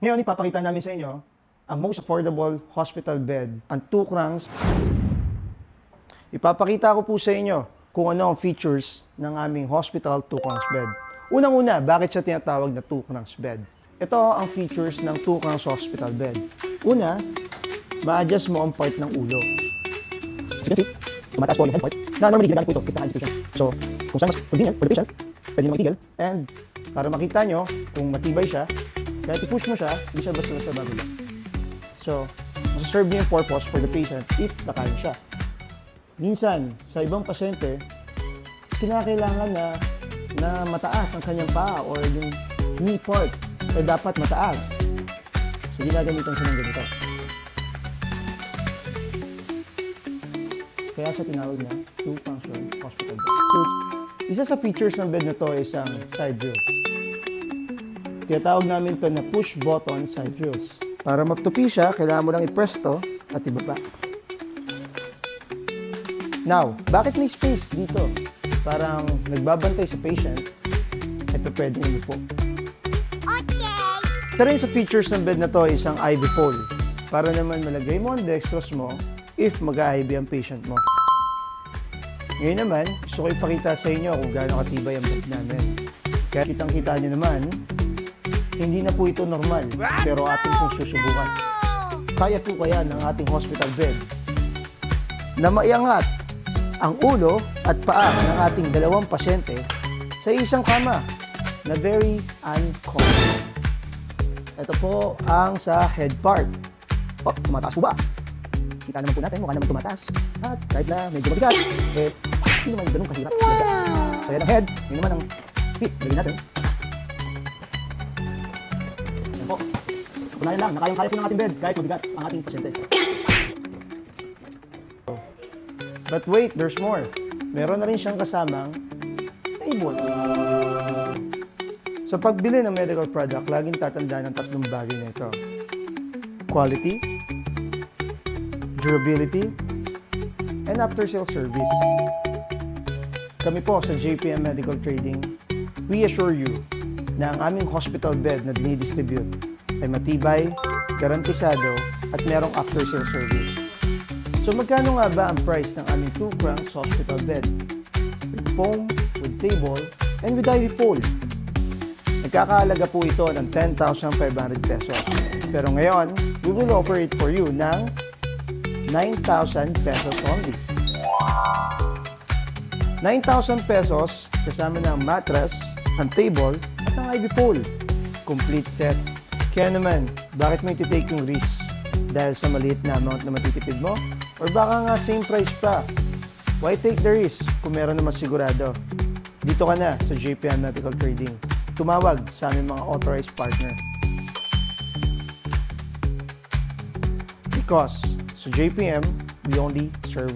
Ngayon, ipapakita namin sa inyo ang most affordable hospital bed, ang 2 crowns. Ipapakita ko po sa inyo kung ano ang features ng aming hospital 2 crowns bed. Unang-una, bakit siya tinatawag na 2 crowns bed? Ito ang features ng 2 crowns hospital bed. Una, ma-adjust mo ang part ng ulo. As you can see, tumataas po yung head part na normally ginagamit po ito with the patient. So, kung saan mas convenient for the patient, pwede nyo matigil. And para makita nyo kung matibay siya, kahit i-push mo siya, hindi siya basta-basta bababa. So, masaserve niyo yung purpose for the patient if nakain siya. Minsan, sa ibang pasyente, kinakailangan na mataas ang kanyang paa or yung knee part ay dapat mataas. So, ginagamitan siya ng ganito. Kaya siya tinawag na 2-function hospital bed. So, isa sa features ng bed na to is ang side drills. Tinatawag namin to na push button side drills. Para magtupi siya, kailangan mo lang i-press to at ibaba. Now, bakit may space dito? Parang nagbabantay sa patient, ito pwede umupo. Isa rin sa features ng bed na to is ang IV pole. Para naman malagay mo ang dextrose mo if mag-IV ang patient mo. Ngayon naman, gusto ko ipakita sa inyo kung gaano katibay ang bed namin. Kaya kitang-kita nyo naman, hindi na po ito normal, pero ating pong susubukan. Kaya po kaya ng ating hospital bed na maiangat ang ulo at paa ng ating dalawang pasyente sa isang kama na very uncommon. Ito po ang sa head part. Oh, tumataas po ba? Kita naman po natin, mukha naman tumataas. At kahit na medyo mabigat, hindi naman ganun kahirap. So yan ang head, yun naman ang feet. Lagyan natin. Yan po. Kunayan lang, nakayang-kaya po ng ating bed kahit mabigat ang ating pasyente. But wait, there's more. Meron na rin siyang kasamang table. Sa pagbili ng medical product, laging tatandaan ng 3 bagay na ito. Quality, durability, and after-sale service. Kami po sa JPM Medical Trading, we assure you na ang aming hospital bed na dinidistribute ay matibay, garantisado, at merong after-sale service. So magkano nga ba ang price ng aming 2 crowns hospital bed? With foam, with table, and with IV pole. Nagkakaalaga po ito ng 10,500 pesos. Pero ngayon, we will offer it for you ng 9,000 pesos only. 9,000 pesos kasama ng mattress, ang table, at ang IV pole. Complete set. Kaya naman, bakit mo iti-take yung risk? Dahil sa maliit na amount na matitipid mo? Or baka nga same price pa? Why take the risk kung meron naman sigurado? Dito ka na sa JPM Medical Trading. Tumawag sa aming mga authorized partner. Because sa JPM, we only serve